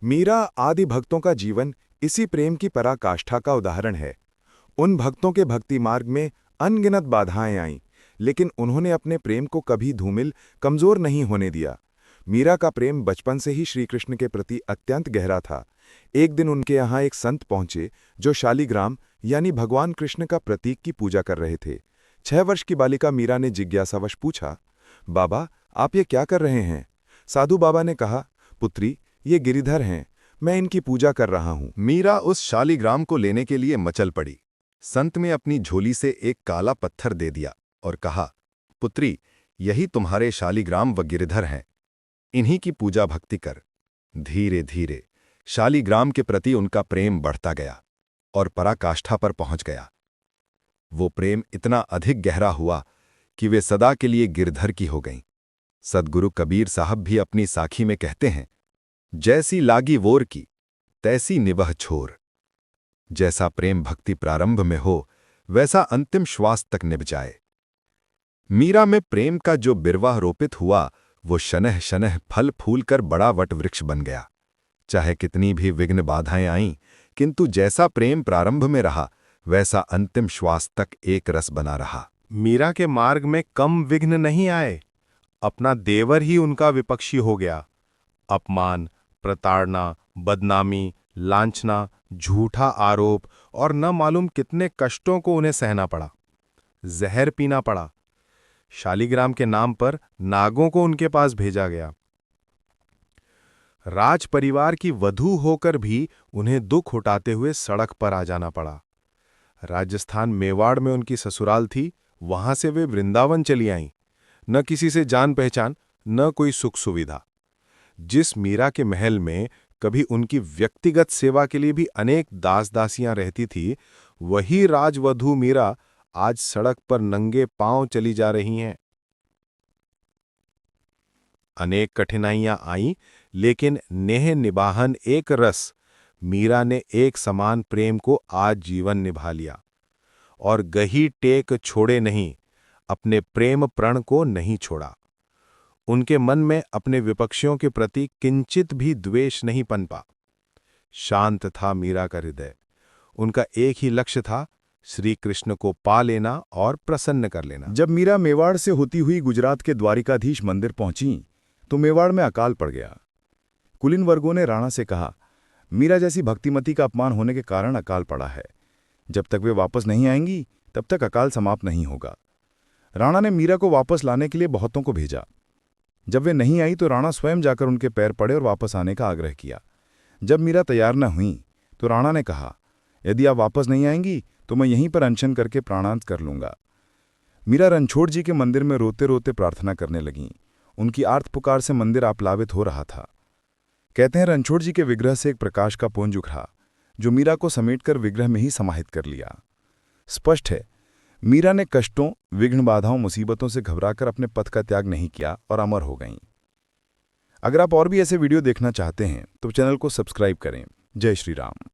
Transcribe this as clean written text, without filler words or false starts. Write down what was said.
मीरा आदि भक्तों का जीवन इसी प्रेम की पराकाष्ठा का उदाहरण है। उन भक्तों के भक्ति मार्ग में अनगिनत बाधाएं आईं, लेकिन उन्होंने अपने प्रेम को कभी धूमिल, कमजोर नहीं होने दिया। मीरा का प्रेम बचपन से ही श्री कृष्ण के प्रति अत्यंत गहरा था। एक दिन उनके यहाँ एक संत पहुंचे जो शालिग्राम यानी भगवान कृष्ण का प्रतीक की पूजा कर रहे थे। 6 वर्ष की बालिका मीरा ने जिज्ञासावश पूछा, बाबा, आप ये क्या कर रहे हैं? साधु बाबा ने कहा, पुत्री, ये गिरिधर हैं, मैं इनकी पूजा कर रहा हूं। मीरा उस शालिग्राम को लेने के लिए मचल पड़ी। संत ने अपनी झोली से एक काला पत्थर दे दिया और कहा, पुत्री, यही तुम्हारे शालिग्राम व गिरिधर हैं, इन्हीं की पूजा भक्ति कर। धीरे धीरे शालिग्राम के प्रति उनका प्रेम बढ़ता गया और पराकाष्ठा पर पहुंच गया। वो प्रेम इतना अधिक गहरा हुआ कि वे सदा के लिए गिरधर की हो गईं। सद्गुरु कबीर साहब भी अपनी साखी में कहते हैं, जैसी लागी वोर की तैसी निवह छोर। जैसा प्रेम भक्ति प्रारंभ में हो, वैसा अंतिम श्वास तक निभ जाए। मीरा में प्रेम का जो बिरवा रोपित हुआ, वो शनह शनह फल फूल कर बड़ा वट वृक्ष बन गया। चाहे कितनी भी विघ्न बाधाएं आईं, किंतु जैसा प्रेम प्रारंभ में रहा, वैसा अंतिम श्वास तक एक रस बना रहा। मीरा के मार्ग में कम विघ्न नहीं आए, अपना देवर ही उनका विपक्षी हो गया। अपमान, प्रताड़ना, बदनामी, लांछना, झूठा आरोप और न मालूम कितने कष्टों को उन्हें सहना पड़ा। जहर पीना पड़ा। शालिग्राम के नाम पर नागों को उनके पास भेजा गया। राज परिवार की वधू होकर भी उन्हें दुख उठाते हुए सड़क पर आ जाना पड़ा। राजस्थान मेवाड़ में उनकी ससुराल थी, वहां से वे वृंदावन चली आईं। न किसी से जान पहचान, न कोई सुख सुविधा। जिस मीरा के महल में कभी उनकी व्यक्तिगत सेवा के लिए भी अनेक दास दासियां रहती थी, वही राजवधू मीरा आज सड़क पर नंगे पांव चली जा रही हैं। अनेक कठिनाइयां आईं, लेकिन नेह निबाहन एक रस, मीरा ने एक समान प्रेम को आज जीवन निभा लिया और गही टेक छोड़े नहीं, अपने प्रेम प्रण को नहीं छोड़ा। उनके मन में अपने विपक्षियों के प्रति किंचित भी द्वेष नहीं पनपा। शांत था मीरा का हृदय। उनका एक ही लक्ष्य था, श्री कृष्ण को पा लेना और प्रसन्न कर लेना। जब मीरा मेवाड़ से होती हुई गुजरात के द्वारिकाधीश मंदिर पहुंची तो मेवाड़ में अकाल पड़ गया। कुलीन वर्गों ने राणा से कहा, मीरा जैसी भक्तिमती का अपमान होने के कारण अकाल पड़ा है। जब तक वे वापस नहीं आएंगी तब तक अकाल समाप्त नहीं होगा। राणा ने मीरा को वापस लाने के लिए बहुतों को भेजा। जब वे नहीं आई तो राणा स्वयं जाकर उनके पैर पड़े और वापस आने का आग्रह किया। जब मीरा तैयार न हुई तो राणा ने कहा, यदि आप वापस नहीं आएंगी तो मैं यहीं पर अनशन करके प्राणांत कर लूंगा। मीरा रणछोड़ जी के मंदिर में रोते रोते प्रार्थना करने लगीं। उनकी आर्त पुकार से मंदिर आप्लावित हो रहा था। कहते हैं रणछोड़ जी के विग्रह से एक प्रकाश का पुंज उभरा, जो मीरा को समेटकर विग्रह में ही समाहित कर लिया। स्पष्ट है, मीरा ने कष्टों, विघ्न बाधाओं, मुसीबतों से घबराकर अपने पथ का त्याग नहीं किया और अमर हो गईं। अगर आप और भी ऐसे वीडियो देखना चाहते हैं तो चैनल को सब्सक्राइब करें। जय श्री राम।